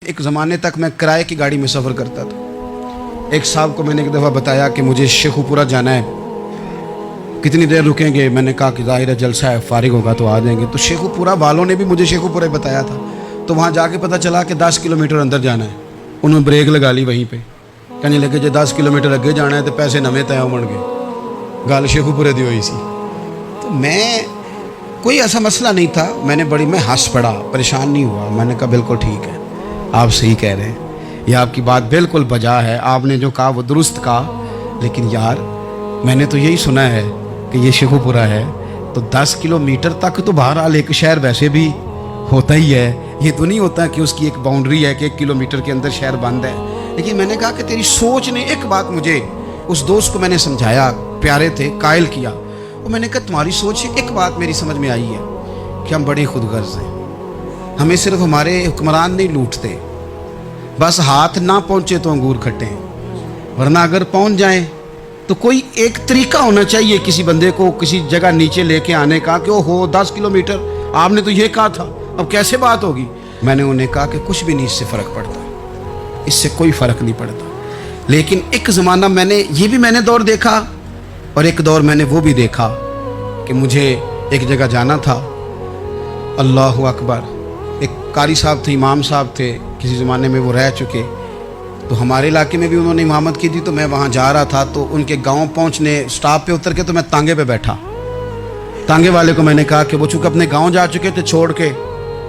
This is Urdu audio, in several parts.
ایک زمانے تک میں کرائے کی گاڑی میں سفر کرتا تھا۔ ایک صاحب کو میں نے ایک دفعہ بتایا کہ مجھے شیخو پورہ جانا ہے، کتنی دیر رکیں گے؟ میں نے کہا کہ ظاہر ہے جلسہ ہے، فارغ ہوگا تو آ جائیں گے۔ تو شیخو پورہ والوں نے بھی مجھے شیخو پورہ بتایا تھا، تو وہاں جا کے پتہ چلا کہ 10 کلومیٹر اندر جانا ہے۔ انہوں نے بریک لگا لی وہیں پہ، کہنے لگے جی 10 کلومیٹر اگے جانا ہے تو پیسے نویں طے بن گئے، گل شیخو پورے دی ہوئی سی۔ تو میں کوئی ایسا مسئلہ نہیں تھا، میں ہنس پڑا، پریشان نہیں ہوا۔ میں نے کہا بالکل ٹھیک ہے، آپ صحیح کہہ رہے ہیں، یہ آپ کی بات بالکل بجا ہے، آپ نے جو کہا وہ درست کہا، لیکن یار میں نے تو یہی سنا ہے کہ یہ شیخو پورہ ہے، تو 10 کلومیٹر تک تو بہرحال ایک شہر ویسے بھی ہوتا ہی ہے، یہ تو نہیں ہوتا کہ اس کی ایک باؤنڈری ہے کہ 1 کلومیٹر کے اندر شہر بند ہے۔ لیکن میں نے کہا کہ تیری سوچ نے ایک بات مجھے، اس دوست کو میں نے سمجھایا، پیارے تھے، قائل کیا، اور میں نے کہا تمہاری سوچ سے ایک بات میری سمجھ میں آئی ہے کہ ہم بڑے خود غرض ہیں، ہمیں صرف ہمارے حکمران نہیں لوٹتے، بس ہاتھ نہ پہنچے تو انگور کھٹے ہیں، ورنہ اگر پہنچ جائیں تو کوئی ایک طریقہ ہونا چاہیے کسی بندے کو کسی جگہ نیچے لے کے آنے کا کہ وہ ہو 10 کلومیٹر، آپ نے تو یہ کہا تھا، اب کیسے بات ہوگی؟ میں نے انہیں کہا کہ کچھ بھی نہیں اس سے فرق پڑتا، اس سے کوئی فرق نہیں پڑتا۔ لیکن ایک زمانہ میں نے دور دیکھا، اور ایک دور میں نے وہ بھی دیکھا کہ مجھے ایک جگہ جانا تھا، اللہ اکبر، ایک قاری صاحب تھے، امام صاحب تھے، کسی زمانے میں وہ رہ چکے، تو ہمارے علاقے میں بھی انہوں نے امامت کی تھی، تو میں وہاں جا رہا تھا، تو ان کے گاؤں پہنچنے سٹاپ پہ اتر کے تو میں تانگے پہ بیٹھا۔ تانگے والے کو میں نے کہا کہ وہ چونکہ اپنے گاؤں جا چکے تھے چھوڑ کے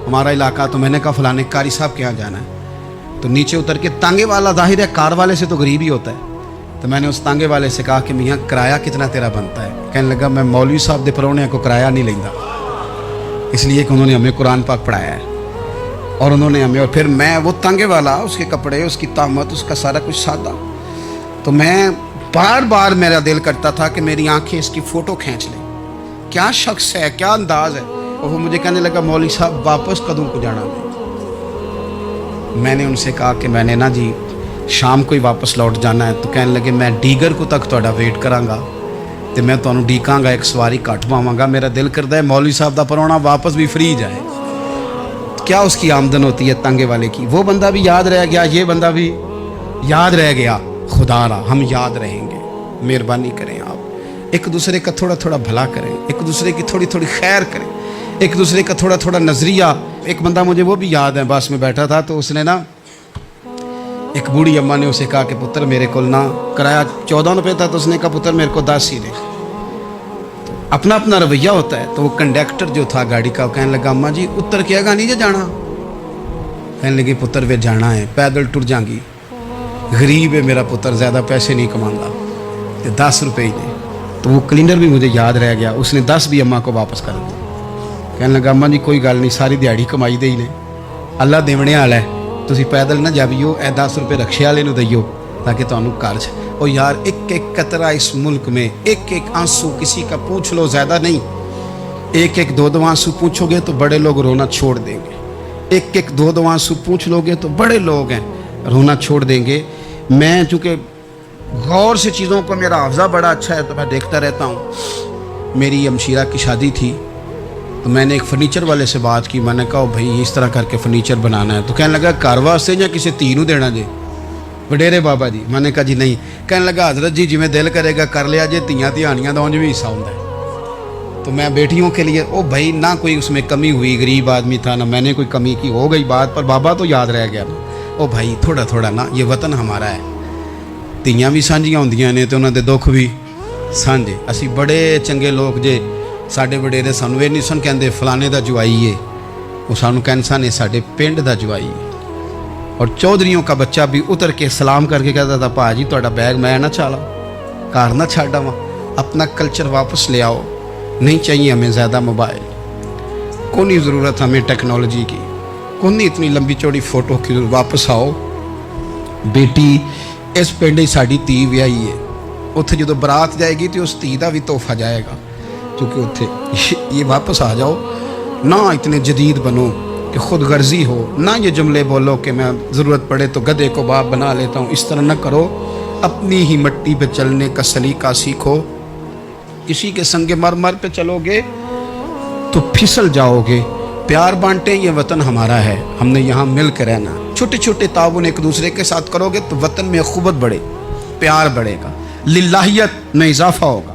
ہمارا علاقہ، تو میں نے کہا فلانے قاری صاحب کے یہاں جانا ہے، تو نیچے اتر کے تانگے والا ظاہر ہے کار والے سے تو غریب ہی ہوتا ہے، تو میں نے اس تانگے والے سے کہا کہ میاں کرایہ کتنا تیرا بنتا ہے؟ کہنے لگا میں مولوی صاحب دے پرونے کو کرایہ نہیں لینا، اس لیے کہ انہوں نے ہمیں قرآن پاک پڑھایا ہے، اور انہوں نے ہمیں، اور پھر میں وہ تانگے والا، اس کے کپڑے، اس کی طامت، اس کا سارا کچھ سادہ، تو میں بار بار میرا دل کرتا تھا کہ میری آنکھیں اس کی فوٹو کھینچ لیں، کیا شخص ہے، کیا انداز ہے۔ اور وہ مجھے کہنے لگا مولوی صاحب واپس کدوں کو جانا ہے؟ میں نے ان سے کہا کہ میں نے نا جی شام کو ہی واپس لوٹ جانا ہے، تو کہنے لگے میں ڈیگر کو تک تہاڈا ویٹ کراں گا، تو میں تانوں ڈیکاں گا، ایک سواری کٹ پاواں گا، میرا دل کردا ہے مولوی صاحب دا پرونا واپس بھی فری جائے۔ کیا اس کی آمدن ہوتی ہے تانگے والے کی، وہ بندہ بھی یاد رہ گیا، یہ بندہ بھی یاد رہ گیا۔ خدا را ہم یاد رہیں گے، مہربانی کریں آپ ایک دوسرے کا تھوڑا تھوڑا بھلا کریں، ایک دوسرے کی تھوڑی تھوڑی خیر کریں، ایک دوسرے کا تھوڑا تھوڑا نظریہ۔ ایک بندہ مجھے وہ بھی یاد ہے، بس میں بیٹھا تھا تو اس نے نا، ایک بوڑھی اماں نے اسے کہا کہ پتر میرے کو نا کرایہ 14 روپے تھا، تو اس نے کہا پتر میرے کو 10 ہی دے۔ اپنا اپنا رویہ ہوتا ہے، تو وہ کنڈکٹر جو تھا گاڑی کا، کہنے لگا اماں جی اتر کے گا نہیں جے جانا؟ کہنے لگی پتر وے جانا ہے، پیدل ٹر جاں گی، غریب ہے میرا پتر، زیادہ پیسے نہیں کماندا، 10 روپے ہی دے۔ تو وہ کلینر بھی مجھے یاد رہ گیا، اس نے 10 بھی اماں کو واپس کر دیا۔ کہنے لگا اماں جی کوئی گل نہیں، ساری دیہڑی کمائی دے ہی نے، اللہ دیونے والا ہے، تسی پیدل نہ جاویو، اے 10 روپے رکشے والے نو دئیو تاکہ تانوں گھر چ۔ اور یار ایک ایک قطرہ اس ملک میں، ایک ایک آنسو کسی کا پوچھ لو، زیادہ نہیں، ایک ایک 2 آنسو پوچھو گے تو بڑے لوگ رونا چھوڑ دیں گے، ایک ایک 2 آنسو پوچھ لو گے تو بڑے لوگ ہیں رونا چھوڑ دیں گے۔ میں چونکہ غور سے چیزوں کو، میرا حافظہ بڑا اچھا ہے تو میں دیکھتا رہتا ہوں۔ میری ہمشیرہ کی شادی تھی، تو میں نے ایک فرنیچر والے سے بات کی، میں نے کہا بھائی اس طرح کر کے فرنیچر بنانا ہے، تو کہنے لگا گھر واسطے یا کسی تھی نو دینا جے وڈیرے بابا جی؟ میں نے کہا جی نہیں۔ کہنے لگا حضرت جی جی میں دل کرے گا کر لیا جے، تیاں تہانیاں دا اونج بھی حصہ ہوندا ہے، تو میں بیٹیوں کے لیے، او بھائی نہ کوئی اس میں کمی ہوئی، غریب آدمی تھا نہ میں نے کوئی کمی کی، ہو گئی بات، پر بابا تو یاد رہ گیا نا۔ او بھائی تھوڑا تھوڑا نا، یہ وطن ہمارا ہے، تیاں بھی سانجیاں ہوندیاں نے تے انہاں دے دکھ بھی سانجے۔ اسی بڑے چنگے لوگ جے، ساڈے وڈیرے سانوں یہ نہیں سن کہندے فلانے دا جوائی ہے، وہ سانوں کہن سن ساڈے پنڈ دا جوائی ہے۔ اور چودھریوں کا بچہ بھی اتر کے سلام کر کے کہتا تھا پا جی تہاڈا بیگ میں نہ چالا، کار نہ چھڈ آواں، اپنا کلچر واپس لے آؤ، نہیں چاہیے ہمیں زیادہ موبائل، کوئی نہیں ضرورت ہمیں ٹیکنالوجی کی، کوئی نہیں اتنی لمبی چوڑی فوٹو کی، واپس آؤ۔ بیٹی اس پنڈ ہی ساڈی تھی ویائی ہے، اتنے جدو برات جائے گی تو اس تھی کا بھی تحفہ جائے گا، کیونکہ اتنے یہ واپس آ جاؤ، نہ اتنے جدید بنو کہ خود غرضی ہو، نہ یہ جملے بولو کہ میں ضرورت پڑے تو گدھے کو باپ بنا لیتا ہوں، اس طرح نہ کرو، اپنی ہی مٹی پہ چلنے کا سلیقہ سیکھو۔ کسی کے سنگ مرمر پہ چلو گے تو پھسل جاؤ گے۔ پیار بانٹیں، یہ وطن ہمارا ہے، ہم نے یہاں مل کے رہنا۔ چھوٹے چھوٹے تعاون ایک دوسرے کے ساتھ کرو گے تو وطن میں اخوت بڑھے، پیار بڑھے گا، للہیت میں اضافہ ہوگا۔